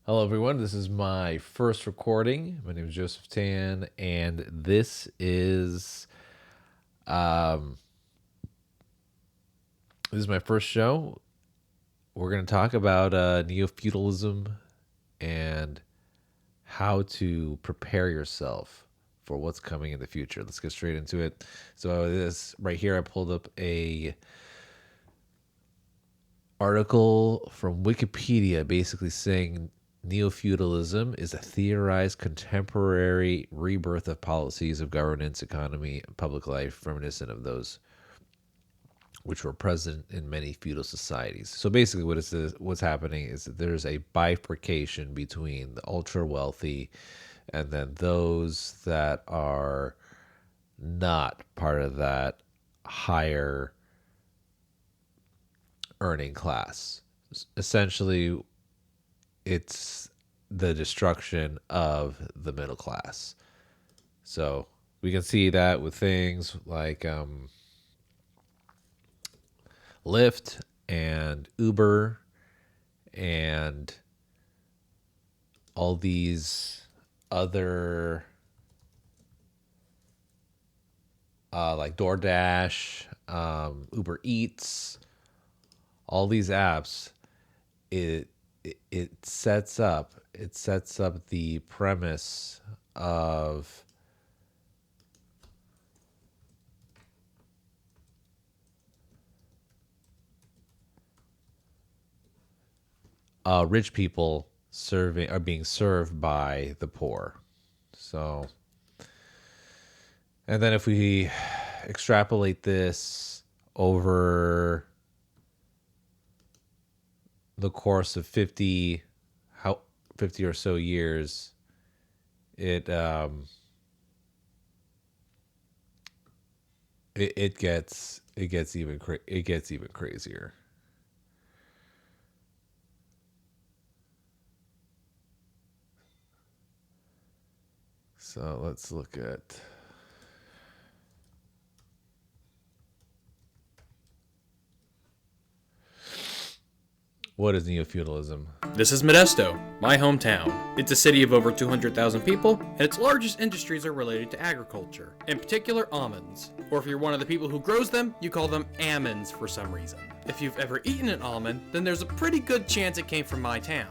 Hello, everyone. This is my first recording. My name is Joseph Tan, and um, this is my first show. We're going to talk about neo feudalism and how to prepare yourself for what's coming in the future. Let's get straight into it. So this right here, I pulled up a article from Wikipedia basically saying neo feudalism is a theorized contemporary rebirth of policies of governance, economy, and public life reminiscent of those which were present in many feudal societies. So basically, what's happening is that there's a bifurcation between the ultra wealthy and then those that are not part of that higher earning class. Essentially, it's the destruction of the middle class. So we can see that with things like Lyft and Uber and all these other like DoorDash, Uber Eats, all these apps. It sets up the premise of rich people serving are being served by the poor. So, and then if we extrapolate this over the course of 50 or so years, it it gets even crazier. So let's look at what is neo feudalism. This is Modesto, my hometown. It's a city of over 200,000 people, and its largest industries are related to agriculture, in particular almonds. Or if you're one of the people who grows them, you call them almonds for some reason. If you've ever eaten an almond, then there's a pretty good chance it came from my town.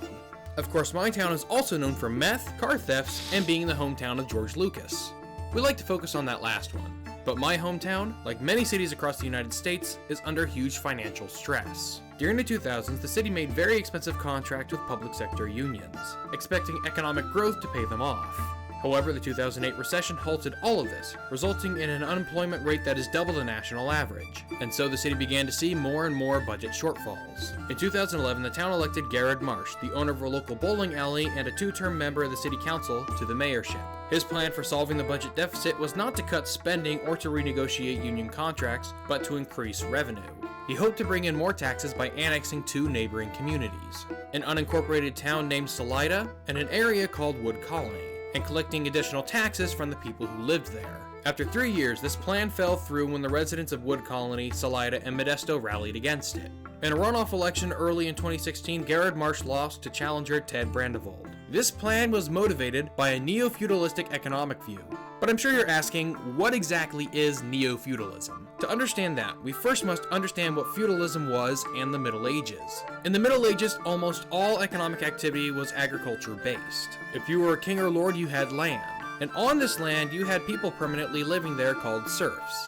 Of course, my town is also known for meth, car thefts, and being the hometown of George Lucas. We like to focus on that last one. But my hometown, like many cities across the United States, is under huge financial stress. During the 2000s, the city made very expensive contracts with public sector unions, expecting economic growth to pay them off. However, the 2008 recession halted all of this, resulting in an unemployment rate that is double the national average, and so the city began to see more and more budget shortfalls. In 2011, the town elected Garrett Marsh, the owner of a local bowling alley and a two-term member of the city council, to the mayorship. His plan for solving the budget deficit was not to cut spending or to renegotiate union contracts, but to increase revenue. He hoped to bring in more taxes by annexing two neighboring communities, an unincorporated town named Salida and an area called Wood Colony, and collecting additional taxes from the people who lived there. After 3 years, this plan fell through when the residents of Wood Colony, Salida, and Modesto rallied against it. In a runoff election early in 2016, Garrett Marsh lost to challenger Ted Brandevold. This plan was motivated by a neo-feudalistic economic view. But I'm sure you're asking, what exactly is neo-feudalism? To understand that, we first must understand what feudalism was and the Middle Ages. In the Middle Ages, almost all economic activity was agriculture-based. If you were a king or lord, you had land. And on this land, you had people permanently living there called serfs.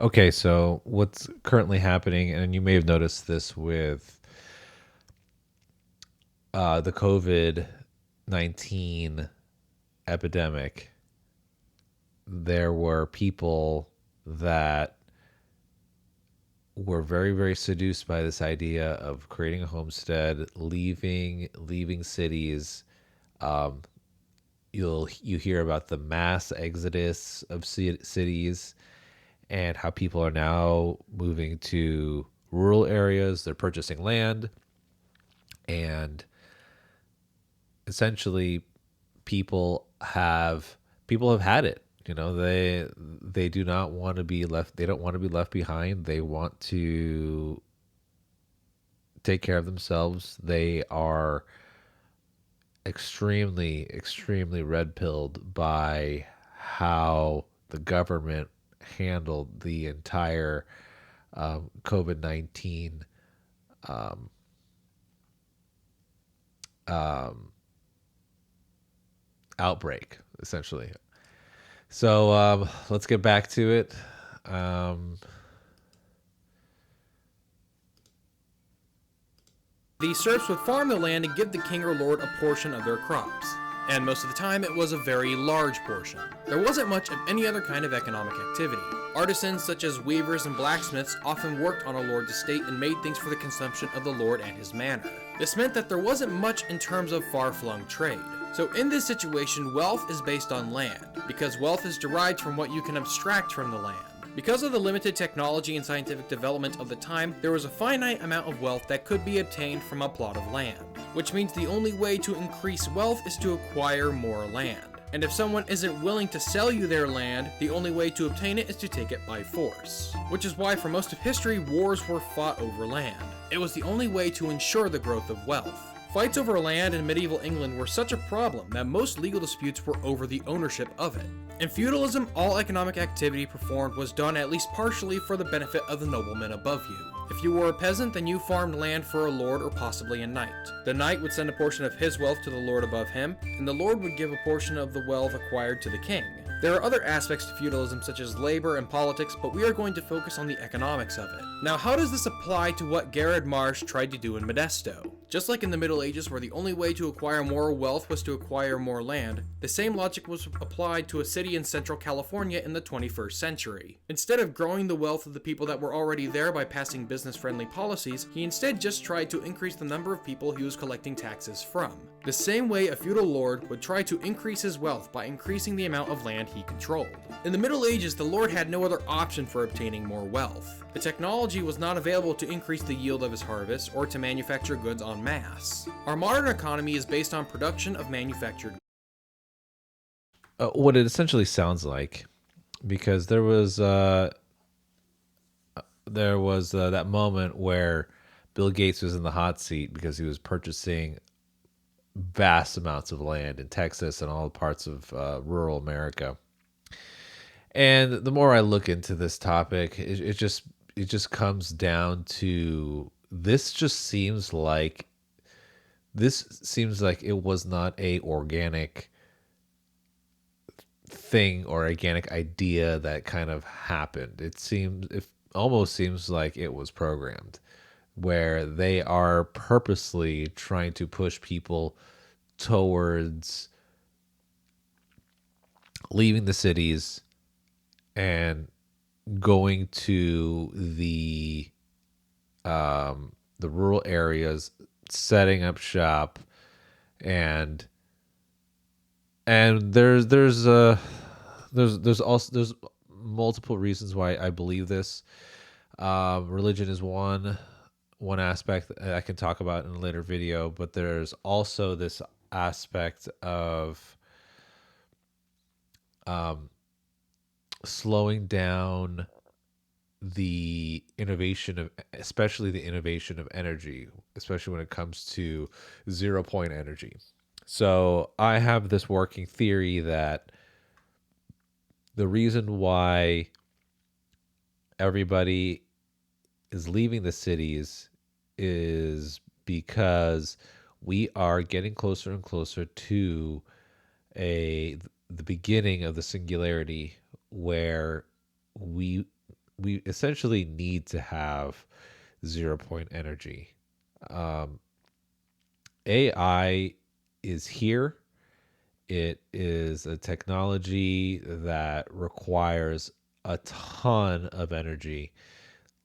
Okay, so what's currently happening, and you may have noticed this with the COVID-19 epidemic, there were people that were very, very seduced by this idea of creating a homestead, leaving cities. Um, you hear about the mass exodus of cities and how people are now moving to rural areas. They're purchasing land, and essentially people have had it. They do not want to be left. They don't want to be left behind. They want take care of themselves. They are extremely, extremely red pilled by how the government handled the entire COVID 19 outbreak, essentially. So let's get back to it. Um, The serfs would farm the land and give the king or lord a portion of their crops. And most of the time, it was a very large portion. There wasn't much of any other kind of economic activity. Artisans such as weavers and blacksmiths often worked on a lord's estate and made things for the consumption of the lord and his manor. This meant that there wasn't much in terms of far-flung trade. So in this situation, wealth is based on land, because wealth is derived from what you can abstract from the land. Because of the limited technology and scientific development of the time, there was a finite amount of wealth that could be obtained from a plot of land, which means the only way to increase wealth is to acquire more land. And if someone isn't willing to sell you their land, the only way to obtain it is to take it by force. Which is why for most of history, wars were fought over land. It was the only way to ensure the growth of wealth. Fights over land in medieval England were such a problem that most legal disputes were over the ownership of it. In feudalism, all economic activity performed was done at least partially for the benefit of the noblemen above you. If you were a peasant, then you farmed land for a lord or possibly a knight. The knight would send a portion of his wealth to the lord above him, and the lord would give a portion of the wealth acquired to the king. There are other aspects to feudalism such as labor and politics, but we are going to focus on the economics of it. Now, how does this apply to what Gerard Marsh tried to do in Modesto? Just like in the Middle Ages, where the only way to acquire more wealth was to acquire more land, the same logic was applied to a city in central California in the 21st century. Instead of growing the wealth of the people that were already there by passing business-friendly policies, he instead just tried to increase the number of people he was collecting taxes from. The same way a feudal lord would try to increase his wealth by increasing the amount of land he controlled. In the Middle Ages, the lord had no other option for obtaining more wealth. The technology was not available to increase the yield of his harvest or to manufacture goods en masse. Our modern economy is based on production of manufactured goods. what it essentially sounds like, because there was that moment where Bill Gates was in the hot seat because he was purchasing vast amounts of land in Texas and all parts of rural America. And the more I look into this topic, it just comes down to this seems like it was not a organic thing or organic idea that kind of happened. It almost seems like it was programmed, where they are purposely trying to push people towards leaving the cities and going to the rural areas, setting up shop, and there's multiple reasons why I believe this. Religion is one aspect that I can talk about in a later video, but there's also this aspect of slowing down the innovation of, especially the innovation of energy, especially when it comes to 0 point energy. So I have this working theory that the reason why everybody is leaving the cities is because we are getting closer and closer to the beginning of the singularity, where we we essentially need to have 0 point energy. AI is here. It is a technology that requires a ton of energy.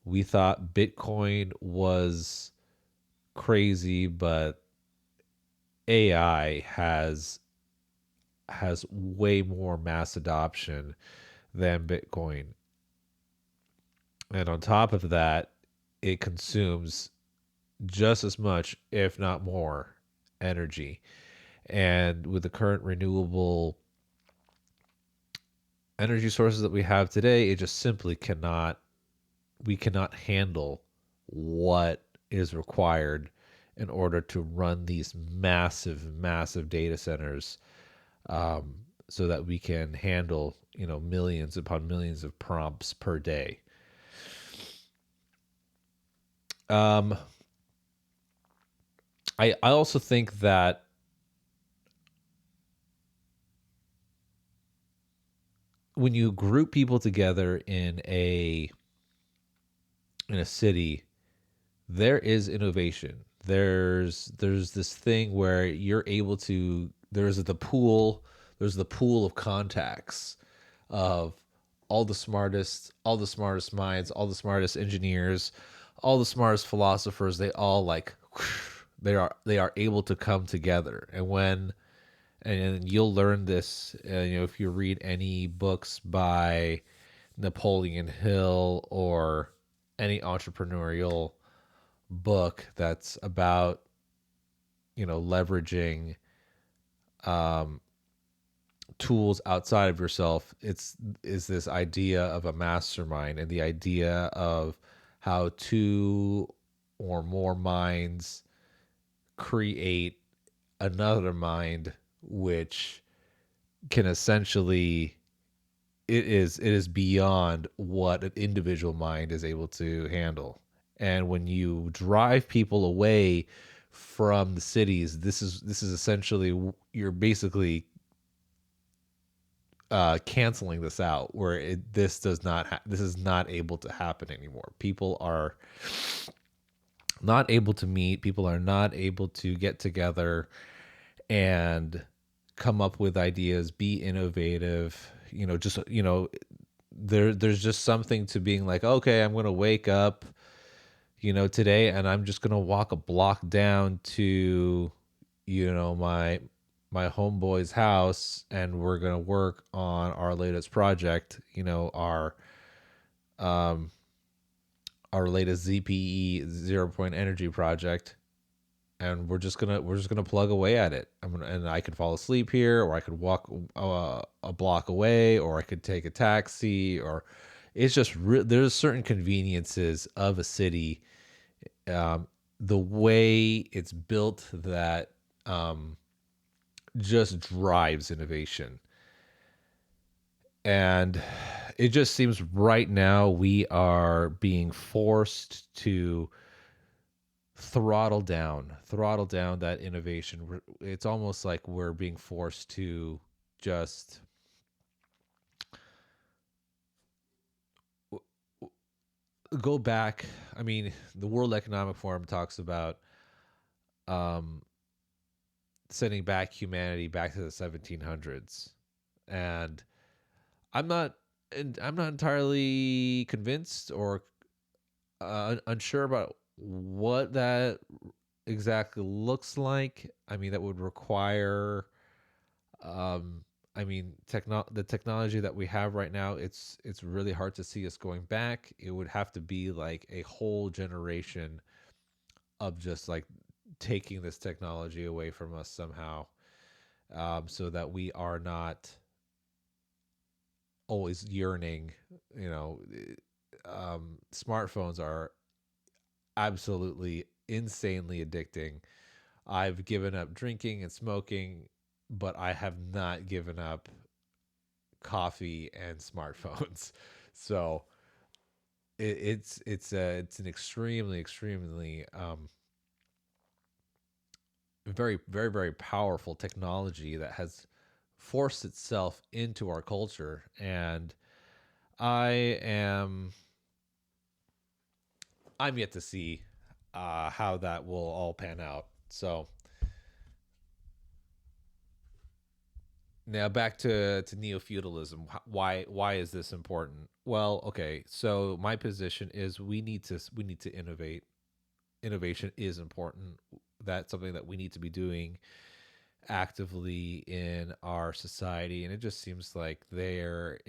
We thought Bitcoin was crazy, but AI has way more mass adoption than Bitcoin. And on top of that, it consumes just as much, if not more, energy. And with the current renewable energy sources that we have today, it just simply we cannot handle what is required in order to run these massive data centers, so that we can handle, millions upon millions of prompts per day. Um, I also think that when you group people together in a city, there is innovation. There's this thing where you're able to there's the pool of contacts of all the smartest minds, all the smartest engineers, all the smartest philosophers. They all like they are able to come together. And you'll learn this, if you read any books by Napoleon Hill or any entrepreneurial book that's about, leveraging tools outside of yourself. Is this idea of a mastermind, and the idea of how two or more minds create another mind, which can essentially it is beyond what an individual mind is able to handle. And when you drive people away from the cities, this is essentially, you're basically canceling this out, where this is not able to happen anymore. People are not able to meet. People are not able to get together and come up with ideas, be innovative. Just there's just something to being like, okay, I'm gonna wake up, today, and I'm just gonna walk a block down to, my homeboy's house, and we're gonna work on our latest project, um our latest ZPE, zero point energy project, and we're just gonna plug away at it. And I could fall asleep here, or I could walk a block away, or I could take a taxi, or it's just there's certain conveniences of a city, the way it's built, that just drives innovation. And it just seems right now we are being forced to throttle down that innovation. It's almost like we're being forced to just go back. I mean, the World Economic Forum talks about um, sending back humanity back to the 1700s, and I'm not, I'm not entirely convinced, or unsure about what that exactly looks like. I mean, that would require, um, I mean, the technology that we have right now. It's really hard to see us going back. It would have to be like a whole generation of just like taking this technology away from us somehow, so that we are not always yearning. You know, Smartphones are absolutely insanely addicting. I've given up drinking and smoking, but I have not given up coffee and smartphones. So it's an extremely very powerful technology that has forced itself into our culture. And I am I'm yet to see how that will all pan out. So now back to neo feudalism. Why is this important? Well, okay. So my position is we need to innovate. Innovation is important. That's something that we need to be doing actively in our society, and it just seems like there's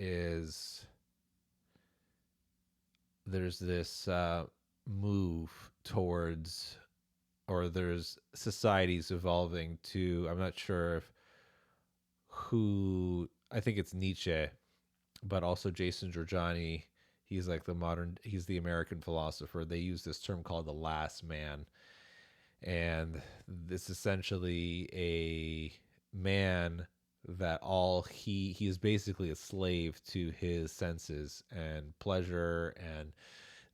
this move towards, or there's societies evolving to, I'm not sure if who, I think it's Nietzsche, but also Jason Giorgiani. He's like the modern. He's the American philosopher. They use this term called the last man, and this essentially a man that all he is basically a slave to his senses and pleasure and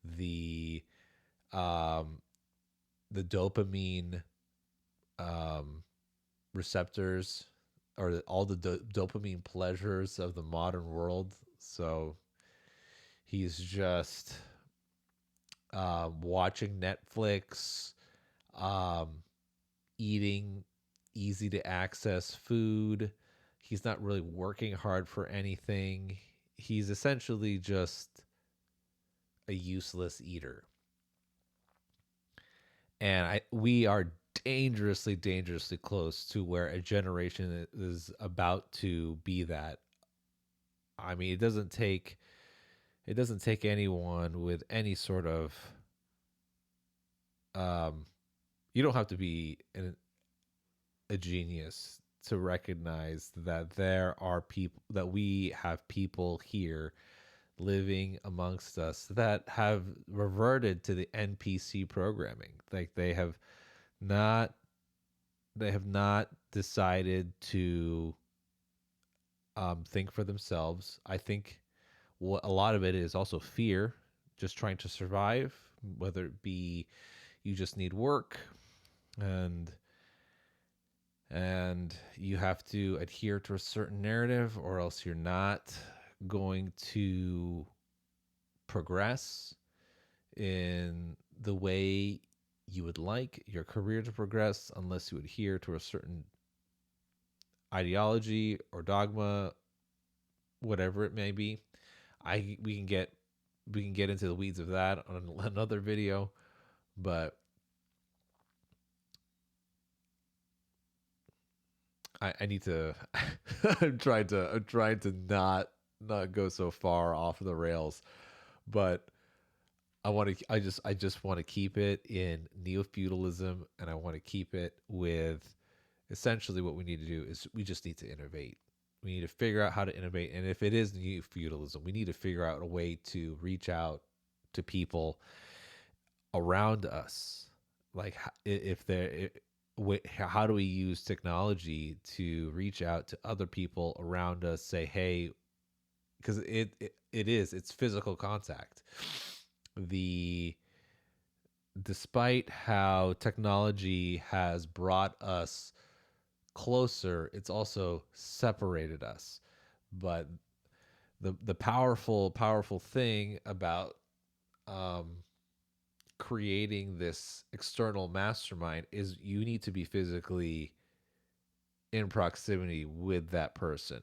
the the dopamine receptors or all the dopamine pleasures of the modern world. So he's just watching Netflix, eating easy to access food. He's not really working hard for anything. He's essentially just a useless eater. And we are dangerously, dangerously close to where a generation is about to be that. I mean, it doesn't take anyone with any sort of you don't have to be a genius to recognize that there are people that we have people here living amongst us that have reverted to the NPC programming. Like not they have not decided to think for themselves. I think what a lot of it is also fear, just trying to survive, whether it be you just need work and you have to adhere to a certain narrative or else you're not going to progress in the way you would like your career to progress unless you adhere to a certain ideology or dogma, whatever it may be. I we can get into the weeds of that on another video, but I need to I'm trying to not go so far off the rails, but I just want to keep it in neo feudalism, and I want to keep it with essentially what we need to do is we just need to innovate. We need to figure out how to innovate, and if it is neo feudalism, we need to figure out a way to reach out to people around us. Like if they're how do we use technology to reach out to other people around us? Say, hey, because it's physical contact. The Despite how technology has brought us closer, it's also separated us. But the powerful thing about creating this external mastermind is you need to be physically in proximity with that person.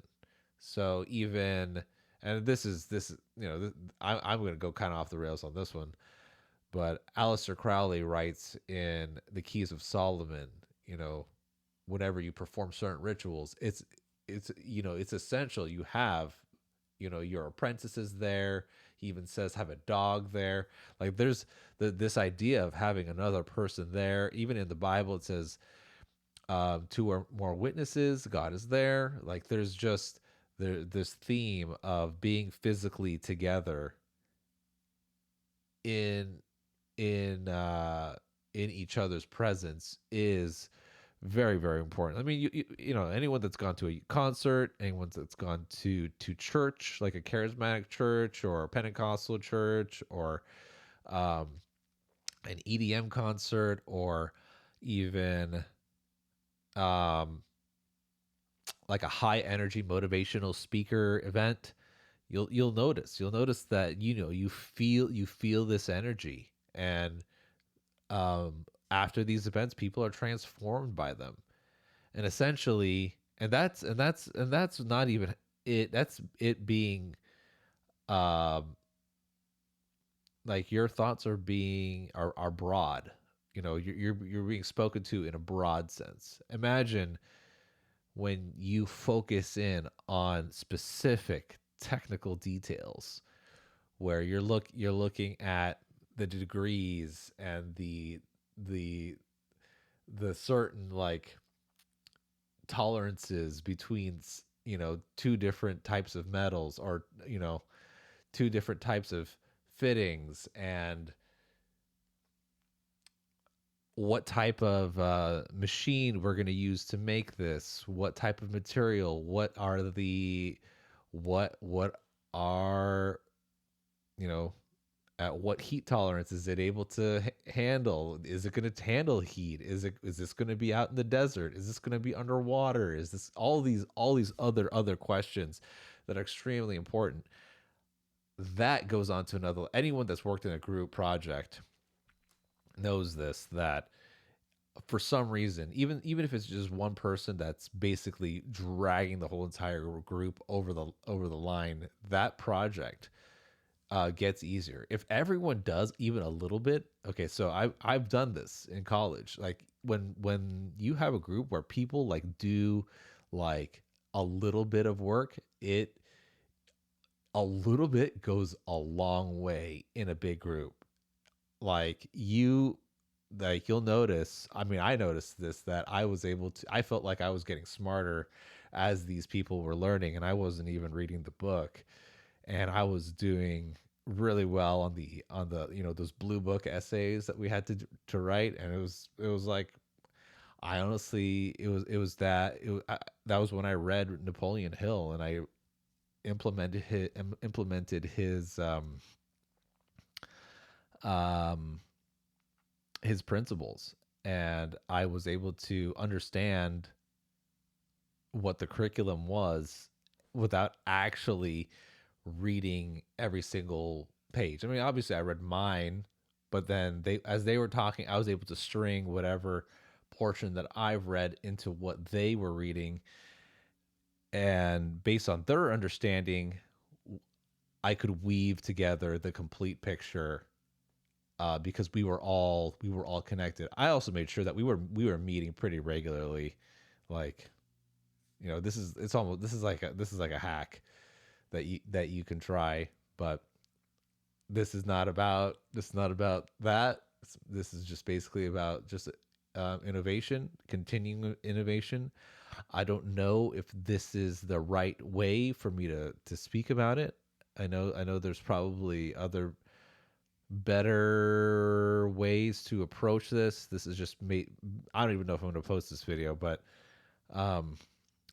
So even and this I'm going to go kind of off the rails on this one, but Aleister Crowley writes in the Keys of Solomon, whenever you perform certain rituals, it's essential you have your apprentices there. He even says have a dog there. Like there's this idea of having another person there. Even in the Bible it says two or more witnesses, God is there. Like there's just this theme of being physically together in in each other's presence is very, very important. I mean, anyone that's gone to a concert, anyone that's gone to church, like a charismatic church or a Pentecostal church or an EDM concert or even like a high energy motivational speaker event, you'll notice that you feel this energy, and after these events, people are transformed by them, and essentially, and that's not even it. That's it being, like your thoughts are broad. You're being spoken to in a broad sense. Imagine when you focus in on specific technical details where you're looking at the degrees and the certain like tolerances between two different types of metals or two different types of fittings and what type of machine we're going to use to make this, what type of material, what are, you know, at what heat tolerance is it able to handle? Is it going to handle heat? Is this going to be out in the desert? Is this going to be underwater? Is this all these other questions that are extremely important? That goes on to another. Anyone that's worked in a group project knows this, that for some reason, even if it's just one person that's basically dragging the whole entire group over the line, that project gets easier if everyone does even a little bit. Okay, so I've done this in college. Like when you have a group where people like do like a little bit of work, it a little bit goes a long way in a big group. Like you'll notice, I mean, I noticed this, that I felt like I was getting smarter as these people were learning, and I wasn't even reading the book, and I was doing really well on the those blue book essays that we had to write. And it was like, I honestly, that was when I read Napoleon Hill, and I implemented um his principles, and I was able to understand what the curriculum was without actually reading every single page. I mean, obviously I read mine, but then as they were talking, I was able to string whatever portion that I've read into what they were reading, and based on their understanding, I could weave together the complete picture, because we were all connected. I also made sure that we were meeting pretty regularly. Like, this is like a hack that you can try, but this is not about that. This is just basically about just innovation, continuing innovation. I don't know if this is the right way for me to speak about it. I know there's probably other better ways to approach this. This is just me. I don't even know if I'm going to post this video, but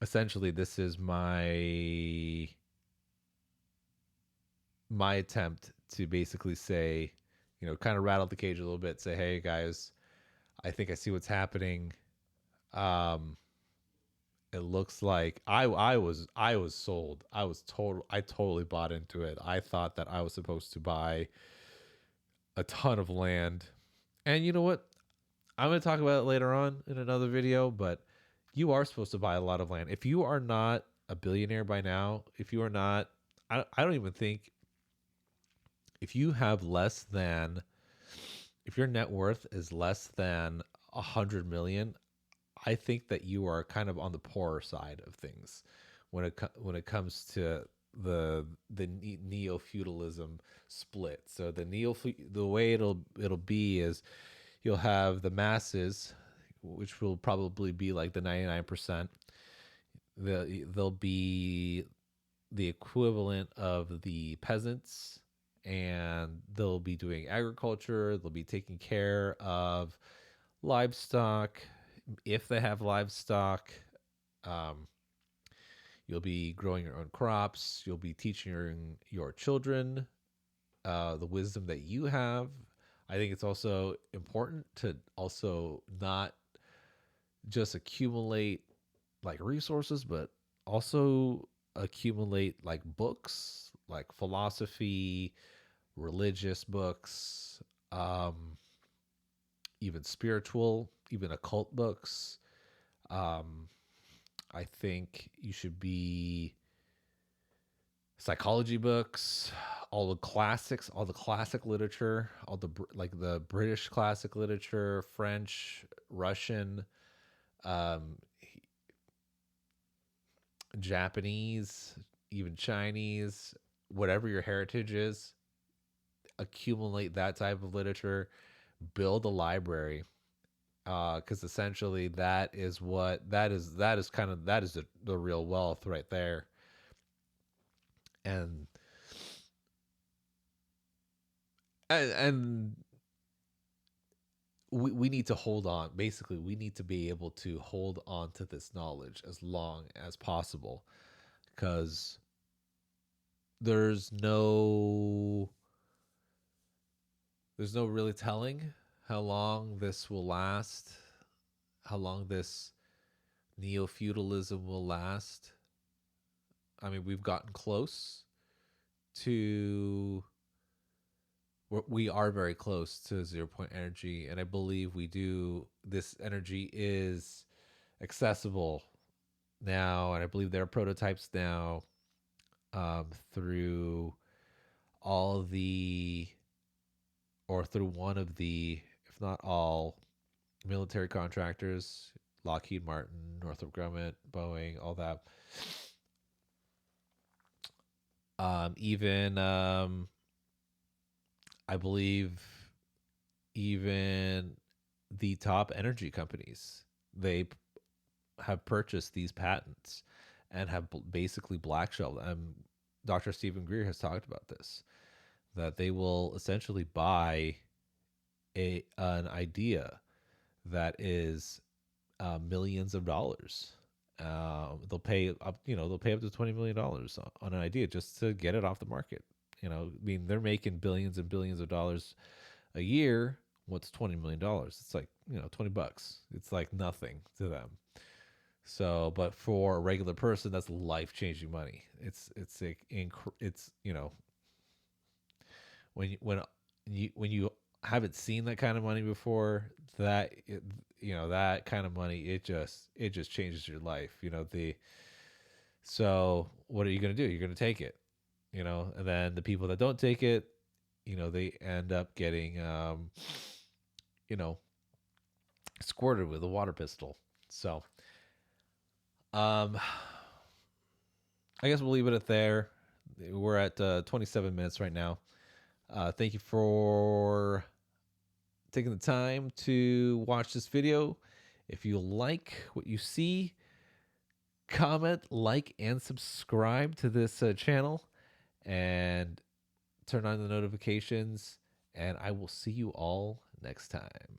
essentially this is my attempt to basically say, kind of rattle the cage a little bit, say, hey guys, I think I see what's happening. Um, it looks like I was sold. I totally bought into it. I thought that I was supposed to buy a ton of land. And you know what? I'm going to talk about it later on in another video, but you are supposed to buy a lot of land. If you are not a billionaire by now, if you are not, I don't even think, if you have less than, if your net worth is less than 100 million, I think that you are kind of on the poorer side of things when it comes to the neo feudalism split. So the way it'll be is, you'll have the masses, which will probably be like the 99%. They'll be the equivalent of the peasants, and they'll be doing agriculture. They'll be taking care of livestock, if they have livestock. Um, you'll be growing your own crops. You'll be teaching your children the wisdom that you have. I think it's also important to also not just accumulate like resources, but also accumulate like books, like philosophy, religious books, even spiritual, even occult books. I think you should be psychology books, all the classics, all the classic literature, all like the British classic literature, French, Russian, um, Japanese, even Chinese, whatever your heritage is, accumulate that type of literature, build a library. Because essentially that is the real wealth right there. And And we need to hold on. Basically, we need to be able to hold on to this knowledge as long as possible, because there's no there's no really telling how long this will last, how long this neo feudalism will last. I mean, we've gotten close to we are very close to 0 point energy, and I believe we do. This energy is accessible now, and I believe there are prototypes now, through all the or through one of the, if not all, military contractors: Lockheed Martin, Northrop Grumman, Boeing, all that. Even I believe even the top energy companies, they have purchased these patents and have basically black shelved. Dr. Stephen Greer has talked about this, that they will essentially buy an idea that is millions of dollars. They'll pay up, they'll pay up to $20 million on an idea just to get it off the market. I mean, they're making billions and billions of dollars a year. What's $20 million? It's like, $20. It's like nothing to them. So, but for a regular person, that's life changing money. It's like it's when you haven't seen that kind of money before, that kind of money, it just changes your life. So what are you going to do? You're going to take it, and then the people that don't take it, they end up getting you know squirted with a water pistol. So um I guess we'll leave it at there. We're at 27 minutes right now. Thank you for taking the time to watch this video. If you like what you see, comment, like, and subscribe to this channel, and turn on the notifications. And I will see you all next time.